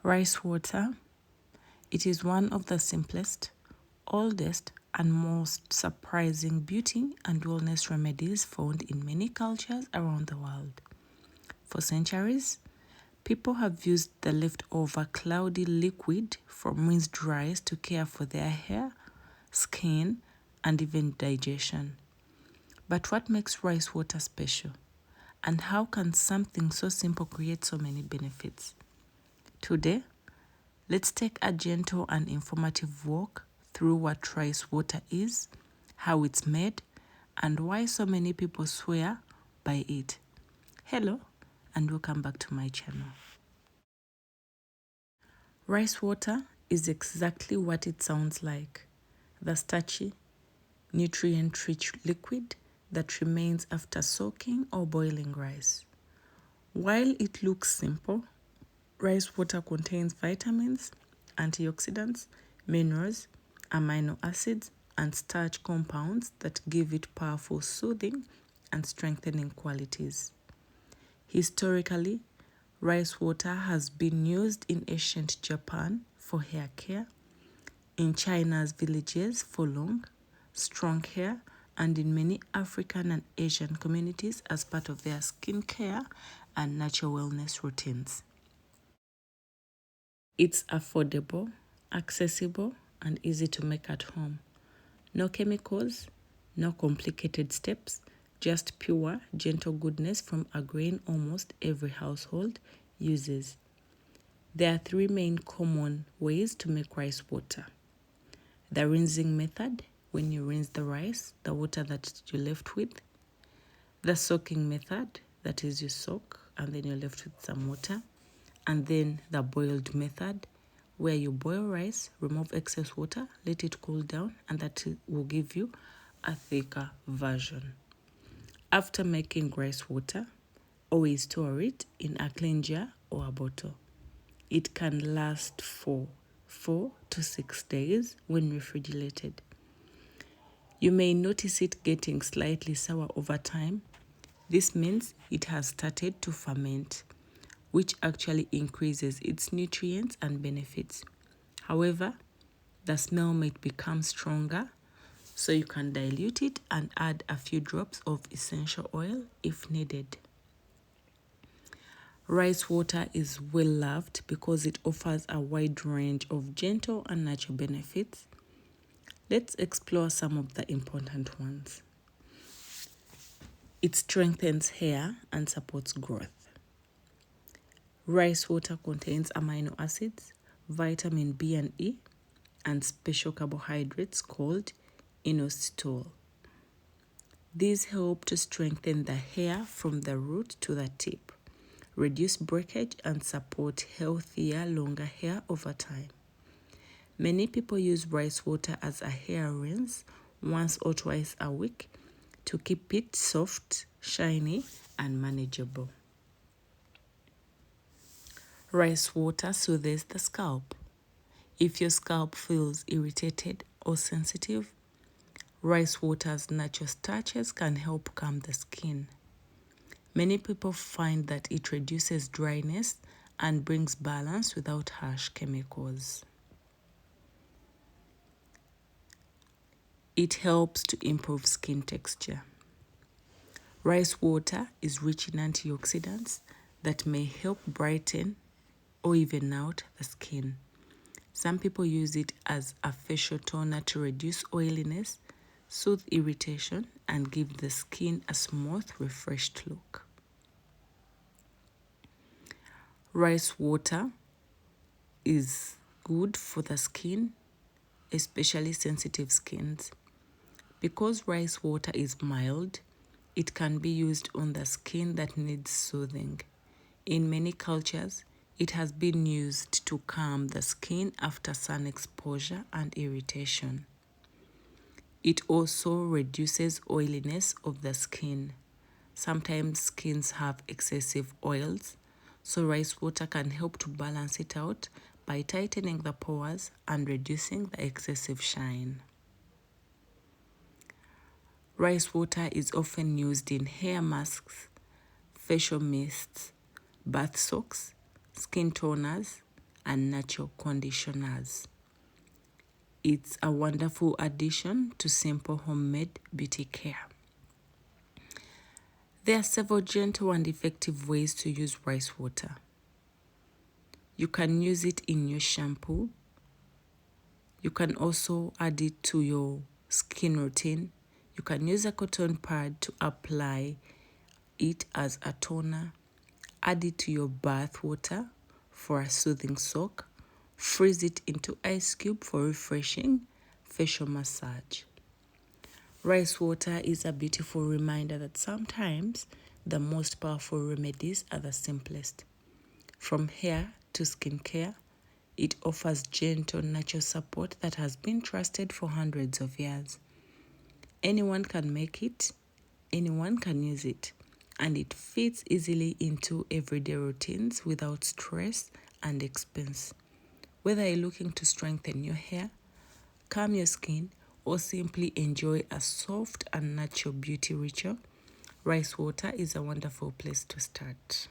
Rice water. It is one of the simplest, oldest, and most surprising beauty and wellness remedies found in many cultures around the world. For centuries, people have used the leftover cloudy liquid from rinsed rice to care for their hair, skin, and even digestion. But what makes rice water special? And how can something so simple create so many benefits? Today, let's take a gentle and informative walk through what rice water is, how it's made, and why so many people swear by it. Hello, and welcome back to my channel. Rice water is exactly what it sounds like: the starchy, nutrient-rich liquid that remains after soaking or boiling rice. While it looks simple, rice water contains vitamins, antioxidants, minerals, amino acids, and starch compounds that give it powerful soothing and strengthening qualities. Historically, rice water has been used in ancient Japan for hair care, in China's villages for long, strong hair, and in many African and Asian communities as part of their skincare and natural wellness routines. It's affordable, accessible, and easy to make at home. No chemicals, no complicated steps, just pure, gentle goodness from a grain almost every household uses. There are three main common ways to make rice water. The rinsing method, when you rinse the rice, the water that you're left with. The soaking method, that is you soak and then you're left with some water. And then the boiled method, where you boil rice, remove excess water, let it cool down, and that will give you a thicker version. After making rice water, always store it in a clean jar or a bottle. It can last for 4 to 6 days when refrigerated. You may notice it getting slightly sour over time. This means it has started to ferment, which actually increases its nutrients and benefits. However, the smell might become stronger, so you can dilute it and add a few drops of essential oil if needed. Rice water is well loved because it offers a wide range of gentle and natural benefits. Let's explore some of the important ones. It strengthens hair and supports growth. Rice water contains amino acids, vitamin B and E, and special carbohydrates called inositol. These help to strengthen the hair from the root to the tip, reduce breakage, and support healthier, longer hair over time. Many people use rice water as a hair rinse once or twice a week to keep it soft, shiny, and manageable. Rice water soothes the scalp. If your scalp feels irritated or sensitive, rice water's natural starches can help calm the skin. Many people find that it reduces dryness and brings balance without harsh chemicals. It helps to improve skin texture. Rice water is rich in antioxidants that may help brighten or even out the skin. Some people use it as a facial toner to reduce oiliness, soothe irritation, and give the skin a smooth, refreshed look. Rice water is good for the skin, especially sensitive skins. Because rice water is mild, it can be used on the skin that needs soothing. In many cultures, it has been used to calm the skin after sun exposure and irritation. It also reduces oiliness of the skin. Sometimes skins have excessive oils, so rice water can help to balance it out by tightening the pores and reducing the excessive shine. Rice water is often used in hair masks, facial mists, bath soaks, skin toners, and natural conditioners. It's a wonderful addition to simple homemade beauty care. There are several gentle and effective ways to use rice water. You can use it in your shampoo. You can also add it to your skin routine. You can use a cotton pad to apply it as a toner. Add it to your bath water for a soothing soak. Freeze it into ice cube for refreshing facial massage. Rice water is a beautiful reminder that sometimes the most powerful remedies are the simplest. From hair to skincare, it offers gentle natural support that has been trusted for hundreds of years. Anyone can make it, anyone can use it, and it fits easily into everyday routines without stress and expense. Whether you're looking to strengthen your hair, calm your skin, or simply enjoy a soft and natural beauty ritual, rice water is a wonderful place to start.